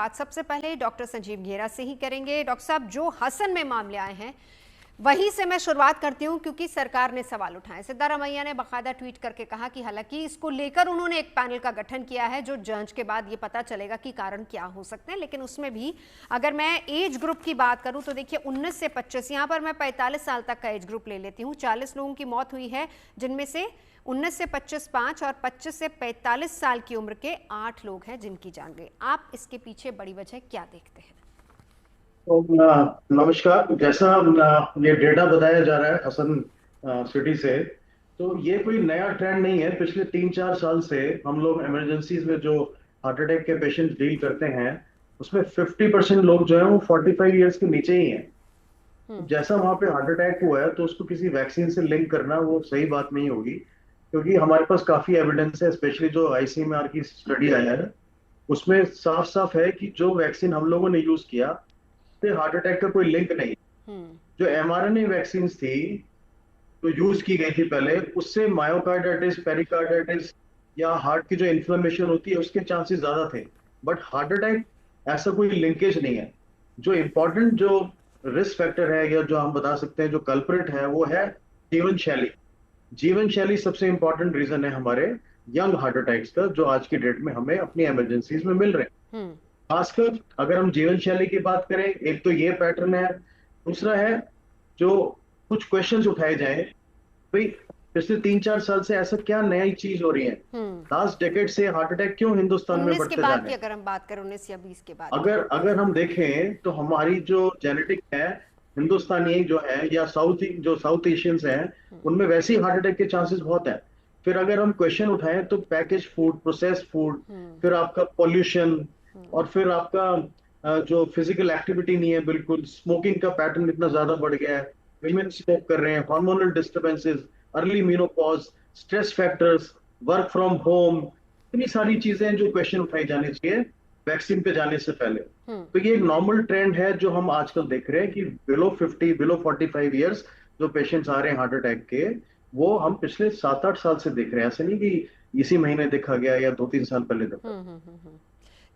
बात सबसे पहले डॉक्टर संजीव घेरा से ही करेंगे। डॉक्टर साहब, जो हसन में मामले आए हैं वहीं से मैं शुरुआत करती हूं, क्योंकि सरकार ने सवाल उठाए। सिद्धारमैया ने बाकायदा ट्वीट करके कहा कि हालांकि इसको लेकर उन्होंने एक पैनल का गठन किया है, जो जांच के बाद ये पता चलेगा कि कारण क्या हो सकते हैं। लेकिन उसमें भी अगर मैं एज ग्रुप की बात करूं तो देखिए 19 से 25, यहाँ पर मैं 45 साल तक का एज ग्रुप ले लेती हूँ। 40 लोगों की मौत हुई है, जिनमें से 19 से 25 5 और 25 से 45 साल की उम्र के 8 लोग हैं जिनकी जान गई। आप इसके पीछे बड़ी वजह क्या देखते हैं? तो नमस्कार। जैसा ये डेटा बताया जा रहा है हसन सिटी से, तो ये कोई नया ट्रेंड नहीं है। पिछले 3-4 साल से हम लोग इमरजेंसीज में जो हार्ट अटैक के पेशेंट डील करते हैं, उसमें 50% लोग जो है वो 45 ईयर्स के नीचे ही हैं। जैसा वहां पे हार्ट अटैक हुआ है, तो उसको किसी वैक्सीन से लिंक करना वो सही बात नहीं होगी, क्योंकि हमारे पास काफी एविडेंस है। स्पेशली जो आईसीएमआर की स्टडी आया है, उसमें साफ साफ है कि जो वैक्सीन हम लोगों ने यूज किया, से हार्ट अटैक का कोई लिंक नहीं। जो एमआरएनए वैक्सीन थी, जो यूज की गई थी पहले, उससे मायोकार्डाइटिस, पेरिकार्डाइटिस या हार्ट की जो इन्फ्लेमेशन होती है उसके चांसेस ज्यादा थे। बट हार्ट अटैक ऐसा कोई लिंकेज नहीं है। जो इम्पोर्टेंट जो रिस्क फैक्टर है, या जो हम बता सकते हैं जो कल्प्रिट है, वो है जीवन शैली। जीवन शैली सबसे इंपॉर्टेंट रीजन है हमारे यंग हार्ट अटैक्स का, जो आज की डेट में हमें अपनी इमरजेंसीज में मिल रहे हैं। खासकर अगर हम जीवन शैली की बात करें, एक तो ये पैटर्न है। दूसरा है जो कुछ क्वेश्चंस उठाए जाएं, भाई पिछले 3-4 साल से ऐसा क्या नई चीज हो रही है, लास्ट डेकेड से हार्ट अटैक क्यों हिंदुस्तान में 19 के बढ़ते जा बाद रहे की हैं। अगर हम बात करें, 19 या 20 के बाद की। अगर अगर हम देखें तो हमारी जो जेनेटिक है, हिंदुस्तानी जो है, या साउथ एशियंस हैं, उनमें वैसे ही हार्ट अटैक के चांसेस बहुत हैं। फिर अगर हम क्वेश्चन उठाएं तो पैकेज फूड, प्रोसेस्ड फूड, फिर आपका पॉल्यूशन, और फिर आपका जो फिजिकल एक्टिविटी नहीं है, बिल्कुल स्मोकिंग का पैटर्न इतना ज्यादा बढ़ गया है, विमेन स्मोक कर रहे हैं, hormonal disturbances, early menopause, stress factors, work from home, इतनी सारी चीजें जो क्वेश्चन उठाई जानी चाहिए वैक्सीन पे जाने से पहले। तो ये एक नॉर्मल ट्रेंड है जो हम आजकल देख रहे हैं कि बिलो 45 ईयर्स जो पेशेंट्स आ रहे हैं हार्ट अटैक के, वो हम पिछले 7-8 साल से देख रहे हैं। ऐसे नहीं कि इसी महीने देखा गया या 2-3 साल पहले देखा।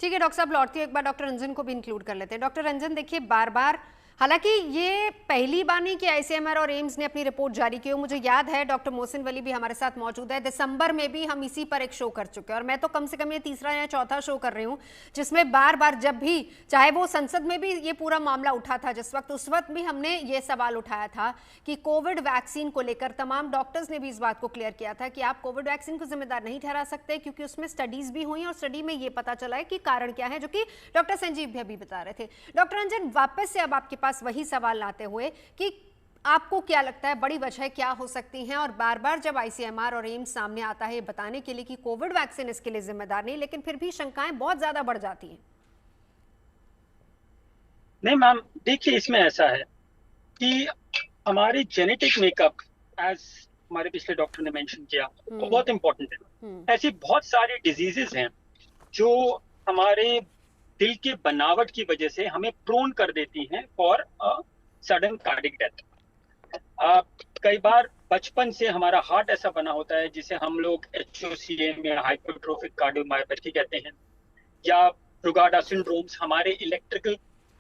ठीक है डॉक्टर साहब, लौटती हूँ, एक बार डॉक्टर रंजन को भी इंक्लूड कर लेते हैं। डॉक्टर रंजन, देखिए बार बार, हालांकि ये पहली बार नहीं कि आईसीएमआर और एम्स ने अपनी रिपोर्ट जारी की हो। मुझे याद है डॉक्टर मोहसिन वली भी हमारे साथ मौजूद है, दिसंबर में भी हम इसी पर एक शो कर चुके हैं, और मैं तो कम से कम ये तीसरा या चौथा शो कर रही हूँ जिसमें बार बार, जब भी, चाहे वो संसद में भी ये पूरा मामला उठा था जिस वक्त, उस वक्त भी हमने ये सवाल उठाया था कि कोविड वैक्सीन को लेकर तमाम डॉक्टर्स ने भी इस बात को क्लियर किया था कि आप कोविड वैक्सीन को जिम्मेदार नहीं ठहरा सकते, क्योंकि उसमें स्टडीज भी हुई और स्टडी में ये पता चला है कि कारण क्या है, जो कि डॉक्टर संजीव भी अभी बता रहे थे। डॉक्टर रंजन, वापस से अब आपके पास वही सवाल लाते हुए कि आपको क्या लगता है बड़ी वजह क्या हो सकती हैं? और बार बार जब आईसीएमआर और एम्स सामने आता है बताने के लिए कि कोविड वैक्सीन इसके लिए जिम्मेदार नहीं, लेकिन फिर भी शंकाएं बहुत ज्यादा बढ़ जाती हैं। नहीं मैम, देखिए इसमें ऐसा है कि हमारी जेनेटिक मेकअप, एज हमारे पिछले डॉक्टर ने मेंशन किया, वो बहुत इंपॉर्टेंट है। ऐसी बहुत सारी डिजीजेस हैं जो हमारे दिल के बनावट की वजह से हमें प्रोन कर देती हैं फॉर सडन कार्डिक डेथ। कई बार बचपन से हमारा हार्ट ऐसा बना होता है जिसे हम लोग HOCM में हाइपरट्रोफिक कार्डियोमायोपैथी कहते हैं, या रुगाडा सिंड्रोम्स, हमारे इलेक्ट्रिकल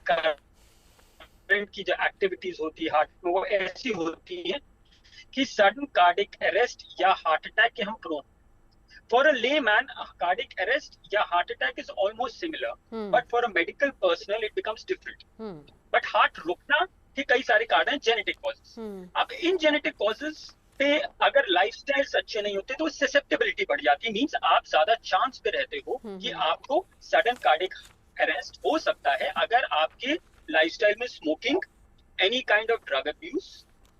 करंट की जो एक्टिविटीज होती है हार्ट में, वो ऐसी होती है कि सडन कार्डिक अरेस्ट या हार्ट अटैक के हम prone. For a layman, cardiac arrest या heart attack is almost similar, but for a medical personnel it becomes different. But heart रुकना के कई सारे कारण हैं, जेनेटिक कॉजेस। अब इन जेनेटिक कॉजेस पे अगर लाइफस्टाइल्स अच्छे नहीं होते तो ससेप्टेबिलिटी बढ़ जाती है। मींस आप ज्यादा चांस पे रहते हो कि आपको सडन कार्डिक अरेस्ट हो सकता है अगर आपके लाइफस्टाइल में smoking, any kind of drug abuse,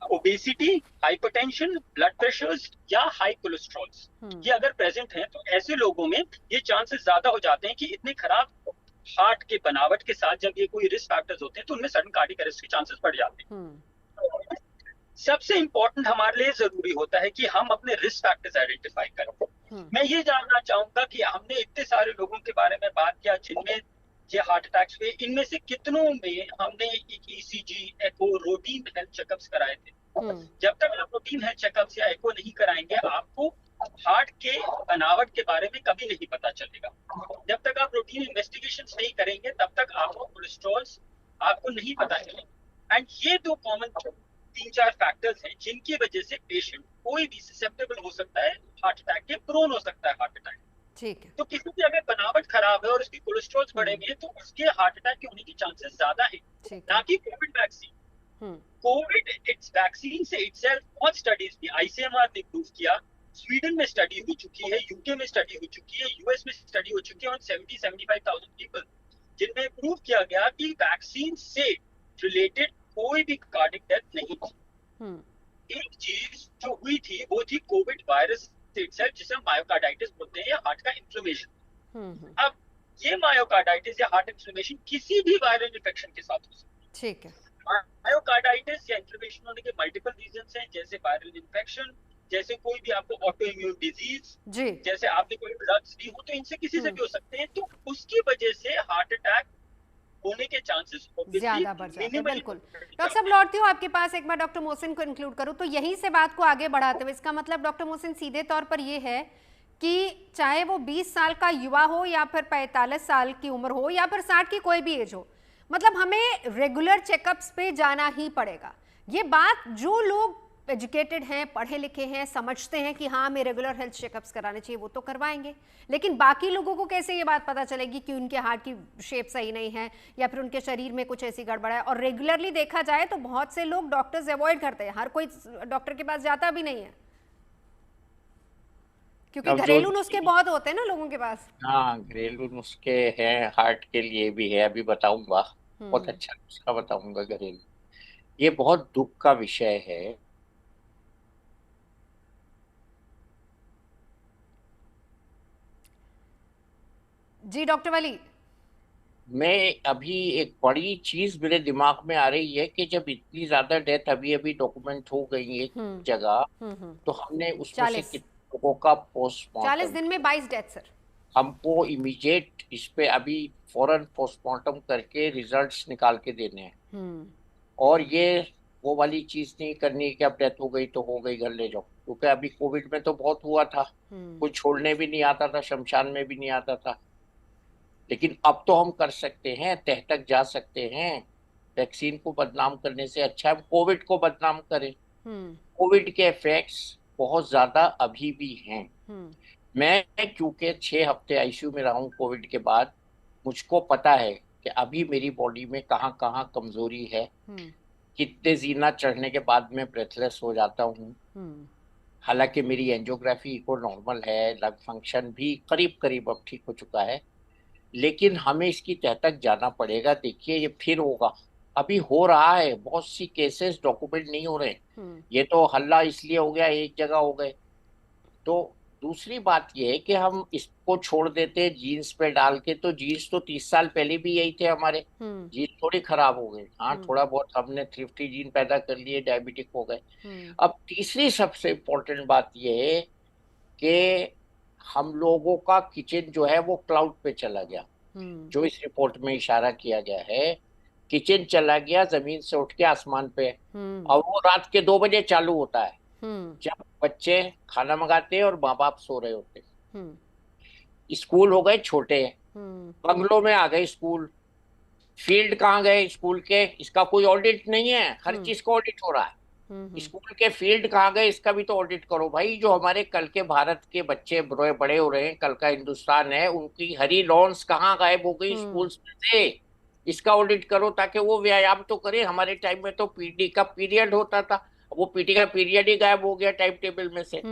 obesity, hypertension, blood pressures या हाई कोलेस्ट्रॉल ये अगर प्रेजेंट हैं, तो ऐसे लोगों में ये चांसेस ज्यादा हो जाते हैं कि इतने खराब हार्ट के बनावट के साथ जब ये कोई रिस्क फैक्टर्स होते हैं तो उनमें सडन कार्डियक अरेस्ट के चांसेस बढ़ जाते हैं। सबसे इंपॉर्टेंट हमारे लिए जरूरी होता है कि हम अपने रिस्क फैक्टर्स आइडेंटिफाई करें। मैं ये जानना चाहूंगा कि हमने इतने सारे लोगों के बारे में बात किया जिनमें ये हार्ट अटैक्स हुए, इनमें से कितनों में हमने ECG, एको, रूटीन हेल्थ चेकअप्स कराए थे? जब तक आप रूटीन हेल्थ चेकअप्स या एको नहीं कराएंगे, आपको हार्ट के बनावट के बारे में कभी नहीं पता चलेगा। जब तक आप रूटीन इन्वेस्टिगेशन नहीं करेंगे तब तक आपको कोलेस्ट्रॉल आपको नहीं पता चलेगा। एंड ये दो कॉमन 3-4 फैक्टर्स हैं जिनकी वजह से पेशेंट कोई भी ससेप्टेबल हो सकता है, हार्ट अटैक के प्रोन हो सकता है हार्ट अटैक। ठीक है। तो किसी की अगर बनावट खराब है और उसकी कोलेस्ट्रॉल बढ़े हुए हैं तो उसके हार्ट अटैक के होने की चांसेस ज्यादा है, ठीक ना है। कि Covid vaccine. Covid it's vaccine से इटसेल्फ बहुत स्टडीज की आईसीएमआर ने प्रूव किया, स्वीडन में स्टडी हो चुकी है, यूके में स्टडी हो चुकी है, यूएस में स्टडी हो चुकी है ऑन 70-75,000 पीपल, जिनमें प्रूव किया गया कि वैक्सीन से रिलेटेड कोई भी कार्डिक डेथ नहीं थी। एक चीज जो हुई थी वो थी कोविड वायरस इटसेल्फ, जिसे हम मायोकार्डाइटिस बोलते हैं या हार्ट का इन्फ्लेमेशन। अब ये मायोकार्डाइटिस या हार्ट इन्फ्लेमेशन किसी भी वायरल इन्फेक्शन के साथ हो सकती है। ठीक है। मायोकार्डाइटिस या इन्फ्लेमेशन होने के मल्टीपल रीजंस हैं, जैसे वायरल इन्फेक्शन, जैसे कोई भी आपको ऑटो इम्यून डिजीज, जी। जैसे आपने कोई ड्रग्स ली हो, तो इनसे किसी से भी हो सकते हैं। तो उसकी वजह से हार्ट अटैक होने के चांसेस ज्यादा बढ़ जाते हैं। बिल्कुल डॉक्टर साहब, लौटती हूँ आपके पास, एक बार डॉक्टर मोहसिन को इंक्लूड करूँ तो यहीं से बात को आगे बढ़ाते हुए इसका मतलब डॉक्टर मोहसिन सीधे तौर पर ये है कि चाहे वो 20 साल का युवा हो या फिर 45 साल की उम्र हो या फिर 60 की कोई भी एज हो, मतलब हमें रेगुलर चेकअप्स पे जाना ही पड़ेगा। ये बात जो लोग एजुकेटेड हैं, पढ़े लिखे हैं, समझते हैं कि हाँ हमें रेगुलर हेल्थ चेकअप्स कराने चाहिए, वो तो करवाएंगे, लेकिन बाकी लोगों को कैसे ये बात पता चलेगी कि उनके हार्ट की शेप सही नहीं है या फिर उनके शरीर में कुछ ऐसी गड़बड़ है। और रेगुलरली देखा जाए तो बहुत से लोग डॉक्टर्स अवॉइड करते हैं, हर कोई डॉक्टर के पास जाता भी नहीं है, क्योंकि घरेलू नुस्खे बहुत होते हैं ना लोगों के पास। हाँ, घरेलू नुस्खे हैं, हार्ट के लिए भी है, अभी बताऊंगा, बहुत अच्छा नुस्खा बताऊंगा घरेलू। ये बहुत दुख का विषय है। जी डॉक्टर वली, मैं अभी एक बड़ी चीज मेरे दिमाग में आ रही है कि जब इतनी ज्यादा डेथ अभी अभी डॉक्यूमेंट हो गई एक जगह, तो हमने उसमें से 40 कितने लोगों का 40 पोस्टमार्टम, दिन में 22 डेथ सर। हमको इमीडिएट इस पे अभी फौरन पोस्टमार्टम करके रिजल्ट्स निकाल के देने हैं। और ये वो वाली चीज नहीं करनी कि अब डेथ हो गई तो हो गई, घर ले जाओ, क्योंकि अभी कोविड में तो बहुत हुआ था, कोई छोड़ने भी नहीं आता था, शमशान में भी नहीं आता था। लेकिन अब तो हम कर सकते हैं, तह तक जा सकते हैं। वैक्सीन को बदनाम करने से अच्छा है कोविड को बदनाम करें। कोविड के इफेक्ट्स बहुत ज्यादा अभी भी हैं। मैं क्योंकि 6 हफ्ते आईसीयू में रहा हूँ कोविड के बाद, मुझको पता है कि अभी मेरी बॉडी में कहाँ कहाँ कमजोरी है, कितने जीना चढ़ने के बाद मैं ब्रेथलेस हो जाता हूँ। हालांकि मेरी एंजियोग्राफी इको नॉर्मल है, लंग फंक्शन भी करीब करीब अब ठीक हो चुका है, लेकिन हमें इसकी तह तक जाना पड़ेगा। देखिए ये फिर होगा, अभी हो रहा है, बहुत सी केसेस डॉक्यूमेंट नहीं हो रहे। ये तो हल्ला इसलिए हो गया एक जगह हो गए। तो दूसरी बात ये है कि हम इसको छोड़ देते हैं जीन्स पे डाल के, तो जीन्स तो 30 साल पहले भी यही थे हमारे, जीन्स थोड़ी खराब हो गए। हाँ, थोड़ा बहुत हमने थ्रिफ्टी जीन पैदा कर लिए, डायबिटिक हो गए। अब तीसरी सबसे इम्पोर्टेंट बात ये है कि हम लोगों का किचन जो है वो क्लाउड पे चला गया, जो इस रिपोर्ट में इशारा किया गया है। किचन चला गया जमीन से उठ के आसमान पे, और वो रात के 2 बजे चालू होता है, जब बच्चे खाना मंगाते हैं और माँ बाप सो रहे होते हैं। स्कूल हो गए छोटे, बंगलों में आ गए स्कूल, फील्ड कहाँ गए स्कूल के, इसका कोई ऑडिट नहीं है, हर चीज का ऑडिट हो रहा है। स्कूल के फील्ड कहाँ गए इसका भी तो ऑडिट करो भाई। जो हमारे कल के भारत के बच्चे बड़े हो रहे हैं, कल का हिंदुस्तान है, उनकी हरी लॉन्स कहाँ गायब हो गई स्कूल्स में से, इसका ऑडिट करो, ताकि वो व्यायाम तो करे। हमारे टाइम में तो पीटी का पीरियड होता था, वो पीटी का पीरियड ही गायब हो गया टाइम टेबल में से।